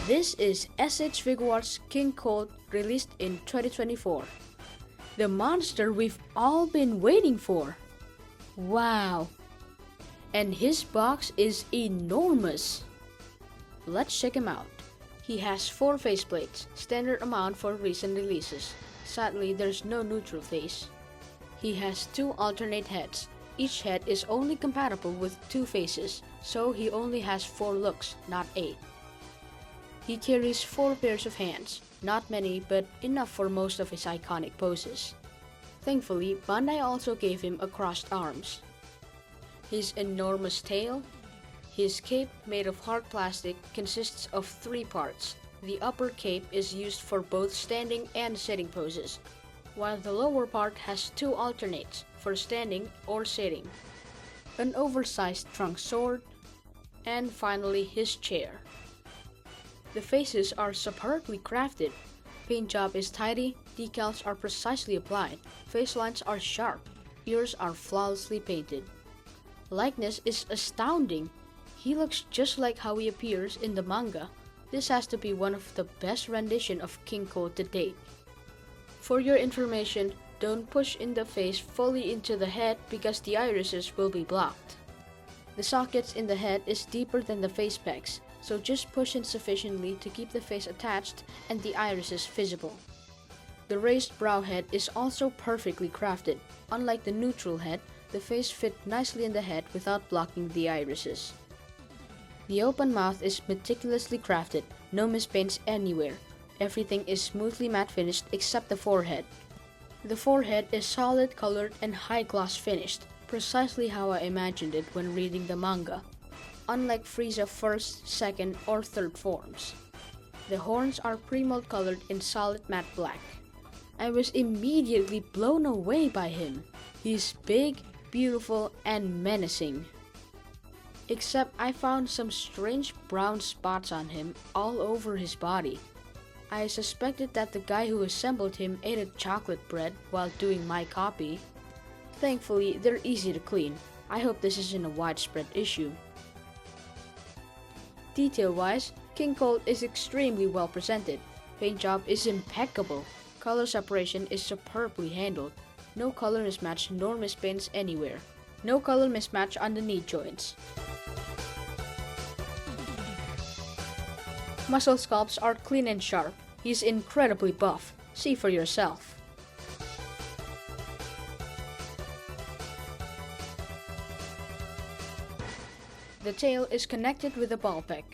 This is S.H.Figuarts King Cold, released in 2024. The monster we've all been waiting for. Wow. And his box is enormous. Let's check him out. He has 4 faceplates, standard amount for recent releases. Sadly, there's no neutral face. He has 2 alternate heads. Each head is only compatible with 2 faces, so he only has 4 looks, not 8. He carries 4 pairs of hands, not many but enough for most of his iconic poses. Thankfully, Bandai also gave him a crossed arms. His enormous tail. His cape, made of hard plastic, consists of 3 parts. The upper cape is used for both standing and sitting poses, while the lower part has 2 alternates for standing or sitting. An oversized trunk sword, and finally his chair. The faces are superbly crafted. Paint job is tidy, decals are precisely applied, face lines are sharp, ears are flawlessly painted. Likeness is astounding. He looks just like how he appears in the manga. This has to be one of the best renditions of King Cold to date. For your information, don't push in the face fully into the head because the irises will be blocked. The sockets in the head is deeper than the face pegs, so just push in sufficiently to keep the face attached and the irises visible. The raised brow head is also perfectly crafted. Unlike the neutral head, the face fit nicely in the head without blocking the irises. The open mouth is meticulously crafted, no mispaints anywhere. Everything is smoothly matte finished except the forehead. The forehead is solid colored and high gloss finished, precisely how I imagined it when reading the manga. Unlike Frieza first, second, or third forms. The horns are pre-mold colored in solid matte black. I was immediately blown away by him. He's big, beautiful, and menacing. Except I found some strange brown spots on him all over his body. I suspected that the guy who assembled him ate a chocolate bread while doing my copy. Thankfully, they're easy to clean. I hope this isn't a widespread issue. Detail-wise, King Cold is extremely well presented. Paint job is impeccable. Color separation is superbly handled. No color mismatch nor mispaints anywhere. No color mismatch on the knee joints. Muscle sculpts are clean and sharp. He's incredibly buff. See for yourself. The tail is connected with a ball peg.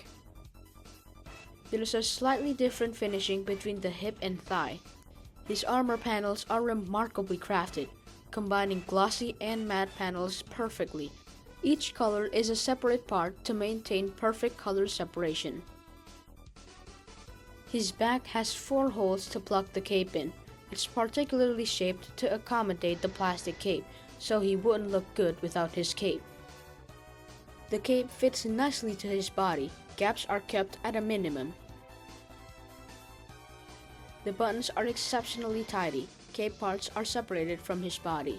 There is a slightly different finishing between the hip and thigh. His armor panels are remarkably crafted, combining glossy and matte panels perfectly. Each color is a separate part to maintain perfect color separation. His back has 4 holes to plug the cape in. It's particularly shaped to accommodate the plastic cape, so he wouldn't look good without his cape. The cape fits nicely to his body. Gaps are kept at a minimum. The buttons are exceptionally tidy. Cape parts are separated from his body.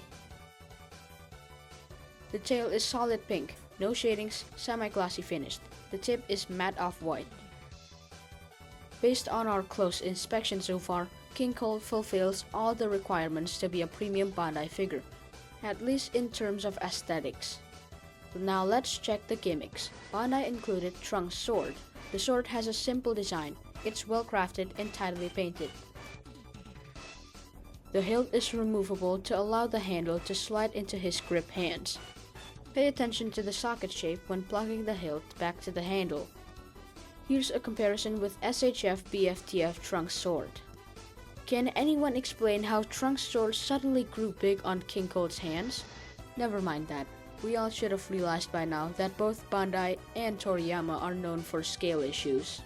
The tail is solid pink, no shadings, semi-glossy finished. The tip is matte off-white. Based on our close inspection so far, King Cold fulfills all the requirements to be a premium Bandai figure, at least in terms of aesthetics. Now let's check the gimmicks. Bandai included Trunk's sword. The sword has a simple design. It's well crafted and tidily painted. The hilt is removable to allow the handle to slide into his grip hands. Pay attention to the socket shape when plugging the hilt back to the handle. Here's a comparison with SHF BFTF Trunk's sword. Can anyone explain how Trunk's sword suddenly grew big on King Cold's hands? Never mind that. We all should have realized by now that both Bandai and Toriyama are known for scale issues.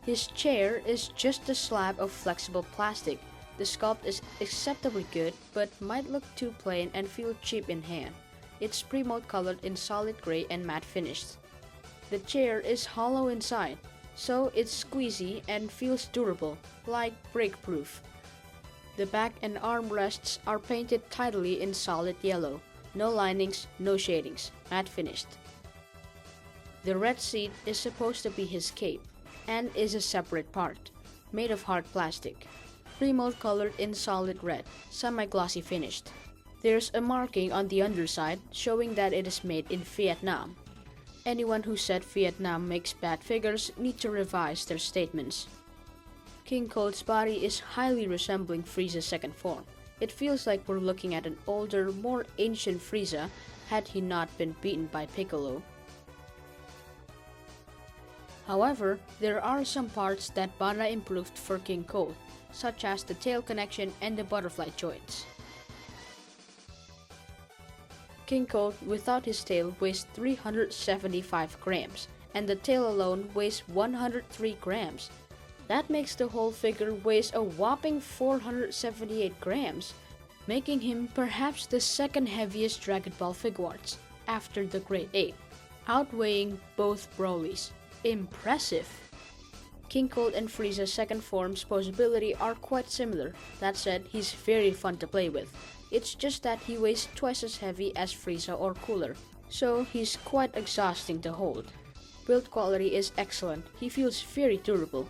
His chair is just a slab of flexible plastic. The sculpt is acceptably good, but might look too plain and feel cheap in hand. It's pre-mold colored in solid gray and matte finished. The chair is hollow inside, so it's squeezy and feels durable, like break-proof. The back and armrests are painted tidily in solid yellow. No linings, no shadings, matte finished. The red seat is supposed to be his cape. and is a separate part, made of hard plastic. Remote colored in solid red, semi-glossy finished. There's a marking on the underside showing that it is made in Vietnam. Anyone who said Vietnam makes bad figures need to revise their statements. King Cold's body is highly resembling Frieza's second form. It feels like we're looking at an older, more ancient Frieza had he not been beaten by Piccolo. However, there are some parts that Bandai improved for King Cold, such as the tail connection and the butterfly joints. King Cold without his tail weighs 375 grams, and the tail alone weighs 103 grams. That makes the whole figure weighs a whopping 478 grams, making him perhaps the second heaviest Dragon Ball Figuarts, after the Great Ape, outweighing both Broly's. Impressive! King Cold and Frieza's second form's posability are quite similar. That said, he's very fun to play with. It's just that he weighs twice as heavy as Frieza or cooler, so he's quite exhausting to hold. Build quality is excellent, he feels very durable.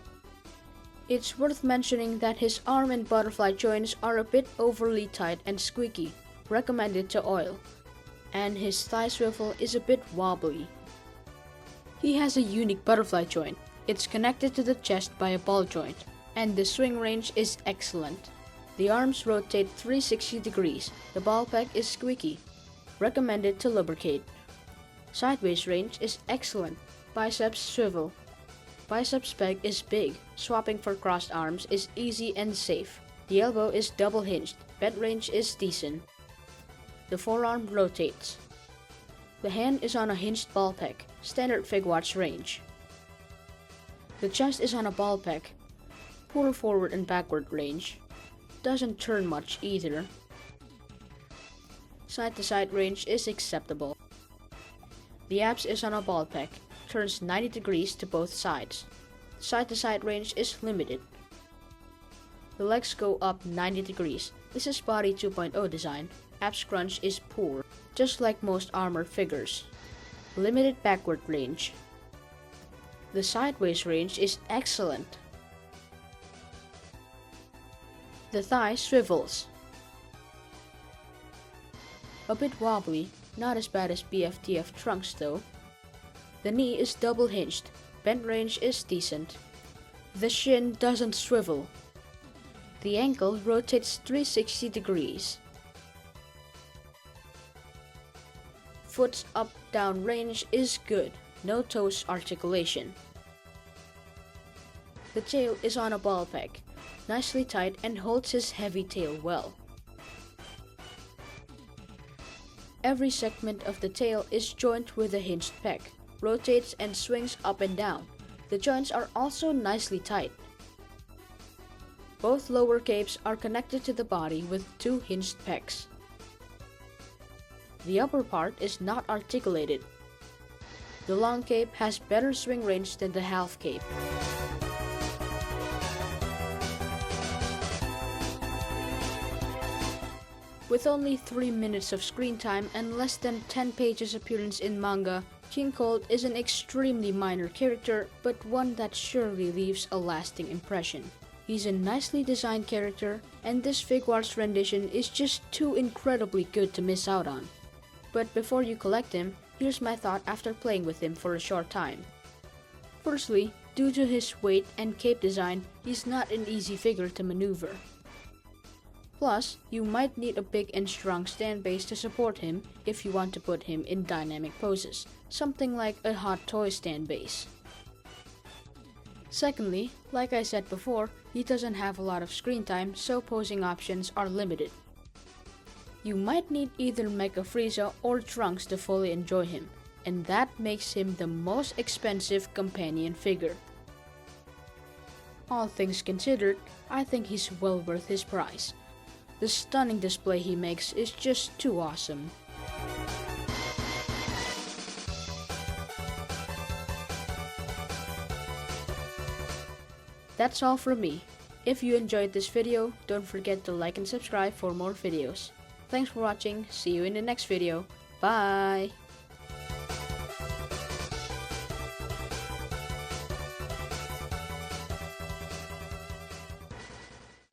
It's worth mentioning that his arm and butterfly joints are a bit overly tight and squeaky, recommended to oil, and his thigh swivel is a bit wobbly. He has a unique butterfly joint. It's connected to the chest by a ball joint, and the swing range is excellent. The arms rotate 360 degrees, the ball peg is squeaky, recommended to lubricate. Sideways range is excellent, biceps swivel. Biceps peg is big, swapping for crossed arms is easy and safe. The elbow is double hinged, bend range is decent. The forearm rotates. The hand is on a hinged ball peg, standard Figuarts range. The chest is on a ball peg, poor forward and backward range. Doesn't turn much either. Side to side range is acceptable. The abs is on a ball peg, turns 90 degrees to both sides. Side to side range is limited. The legs go up 90 degrees. This is body 2.0 design. Abs crunch is poor, just like most armored figures. Limited backward range. The sideways range is excellent. The thigh swivels. A bit wobbly, not as bad as BFTF Trunks though. The knee is double hinged, bend range is decent. The shin doesn't swivel. The ankle rotates 360 degrees. Foot's up-down range is good, no toes articulation. The tail is on a ball peg, nicely tight and holds his heavy tail well. Every segment of the tail is joined with a hinged peg, rotates and swings up and down. The joints are also nicely tight. Both lower capes are connected to the body with two hinged pegs. The upper part is not articulated. The long cape has better swing range than the half cape. With only 3 minutes of screen time and less than 10 pages appearance in manga, King Cold is an extremely minor character, but one that surely leaves a lasting impression. He's a nicely designed character, and this Figuarts rendition is just too incredibly good to miss out on. But before you collect him, here's my thought after playing with him for a short time. Firstly, due to his weight and cape design, he's not an easy figure to maneuver. Plus, you might need a big and strong stand base to support him if you want to put him in dynamic poses, something like a Hot Toy stand base. Secondly, like I said before, he doesn't have a lot of screen time, so posing options are limited. You might need either Mega Frieza or Trunks to fully enjoy him, and that makes him the most expensive companion figure. All things considered, I think he's well worth his price. The stunning display he makes is just too awesome. That's all from me. If you enjoyed this video, don't forget to like and subscribe for more videos. Thanks for watching, see you in the next video, bye!